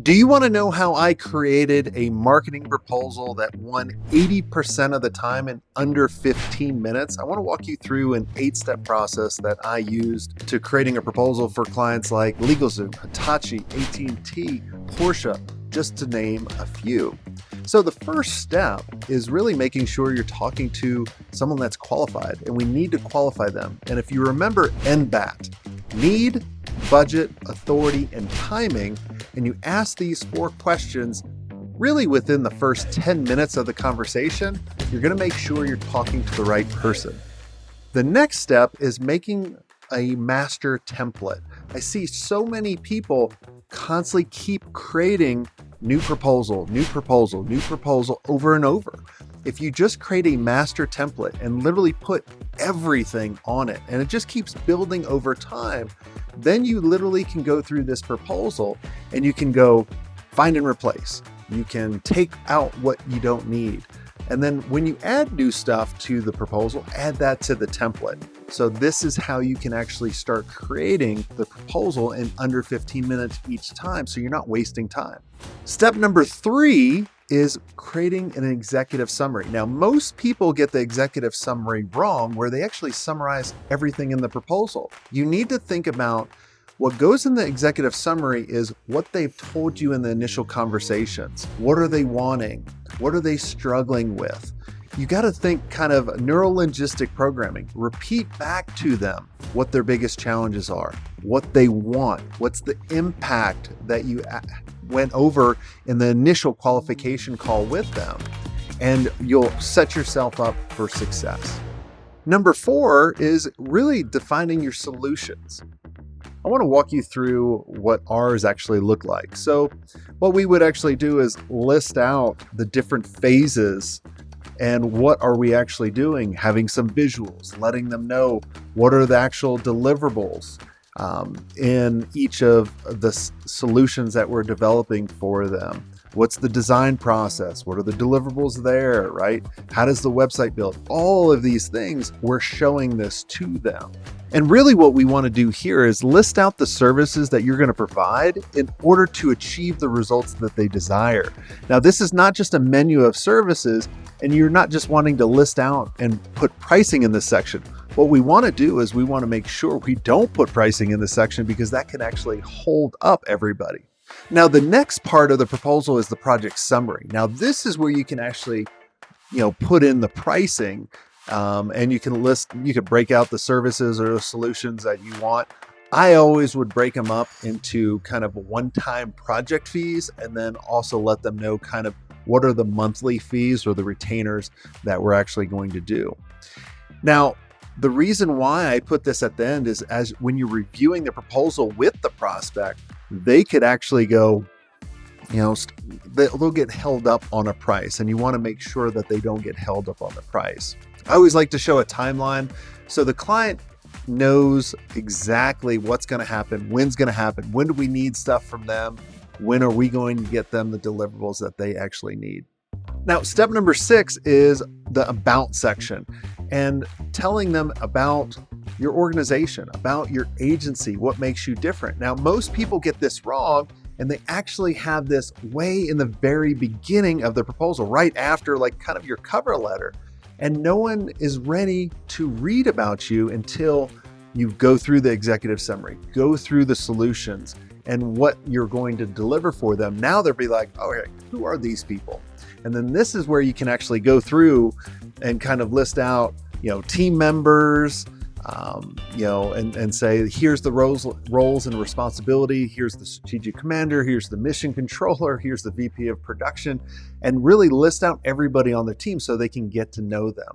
Do you want to know how I created a marketing proposal that won 80% of the time in under 15 minutes? I want to walk you through an 8-step process that I used to creating a proposal for clients like LegalZoom, Hitachi, AT&T, Porsche, just to name a few. So the first step is really making sure you're talking to someone that's qualified, and we need to qualify them. And if you remember NBAT, need, budget, authority, and timing, and you ask these 4 questions really within the first 10 minutes of the conversation, you're going to make sure you're talking to the right person. The next step is making a master template. I see so many people constantly keep creating new proposal over and over. If you just create a master template and literally put everything on it, and it just keeps building over time, then you literally can go through this proposal and you can go find and replace. You can take out what you don't need. And then when you add new stuff to the proposal, add that to the template. So this is how you can actually start creating the proposal in under 15 minutes each time, so you're not wasting time. Step number 3 is creating an executive summary. Now, most people get the executive summary wrong, where they actually summarize everything in the proposal. You need to think about what goes in the executive summary is what they've told you in the initial conversations. What are they wanting? What are they struggling with? You got to think kind of neurolinguistic programming. Repeat back to them what their biggest challenges are, what they want, what's the impact that you went over in the initial qualification call with them, and you'll set yourself up for success. Number 4 is really defining your solutions. I want to walk you through what ours actually look like. So what we would actually do is list out the different phases and what are we actually doing, having some visuals, letting them know what are the actual deliverables in each of the solutions that we're developing for them. What's the design process? What are the deliverables there, right? How does the website build? All of these things, we're showing this to them. And really what we want to do here is list out the services that you're going to provide in order to achieve the results that they desire. Now, this is not just a menu of services, and you're not just wanting to list out and put pricing in this section. What we want to do is we want to make sure we don't put pricing in this section, because that can actually hold up everybody. Now, the next part of the proposal is the project summary. Now, this is where you can actually, put in the pricing, and you can break out the services or the solutions that you want. I always would break them up into kind of one-time project fees, and then also let them know kind of what are the monthly fees or the retainers that we're actually going to do. Now, the reason why I put this at the end is as when you're reviewing the proposal with the prospect, they could actually go, they'll get held up on a price, and you want to make sure that they don't get held up on the price. I always like to show a timeline so the client knows exactly what's going to happen, when's going to happen, when do we need stuff from them, when are we going to get them the deliverables that they actually need. Now, step number 6 is the about section, and telling them about your organization, about your agency, what makes you different. Now, most people get this wrong, and they actually have this way in the very beginning of the proposal, right after kind of your cover letter. And no one is ready to read about you until you go through the executive summary, go through the solutions and what you're going to deliver for them. Now they'll be like, okay, who are these people? And then this is where you can actually go through and kind of list out, team members, and say, here's the roles and responsibility. Here's the strategic commander. Here's the mission controller. Here's the VP of production, and really list out everybody on their team so they can get to know them.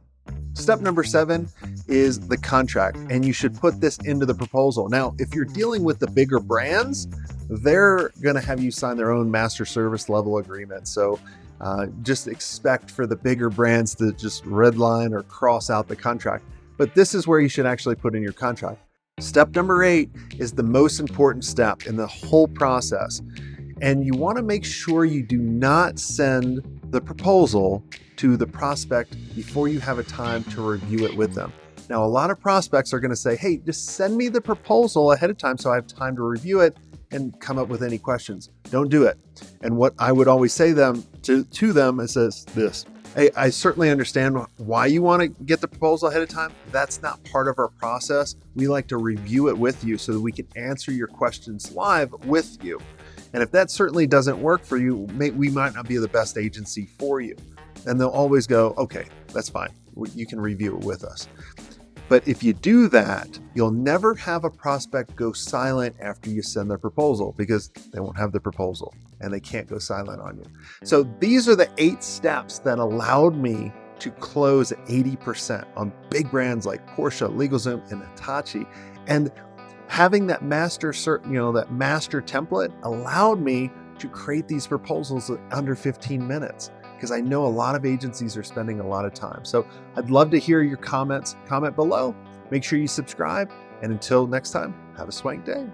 Step number 7 is the contract, and you should put this into the proposal. Now, if you're dealing with the bigger brands, they're going to have you sign their own master service level agreement. So just expect for the bigger brands to just redline or cross out the contract. But this is where you should actually put in your contract. Step number 8 is the most important step in the whole process. And you want to make sure you do not send the proposal to the prospect before you have a time to review it with them. Now, a lot of prospects are going to say, hey, just send me the proposal ahead of time so I have time to review it, and come up with any questions. Don't do it. And what I would always say to them is this. Hey, I certainly understand why you want to get the proposal ahead of time. That's not part of our process. We like to review it with you so that we can answer your questions live with you. And if that certainly doesn't work for you, we might not be the best agency for you. And they'll always go, okay, that's fine. You can review it with us. But if you do that, you'll never have a prospect go silent after you send their proposal because they won't have the proposal and they can't go silent on you. So these are the 8 steps that allowed me to close 80% on big brands like Porsche, LegalZoom, and Hitachi. And having that master template allowed me to create these proposals in under 15 minutes. Because I know a lot of agencies are spending a lot of time. So I'd love to hear your comments. Comment below. Make sure you subscribe. And until next time, have a swank day.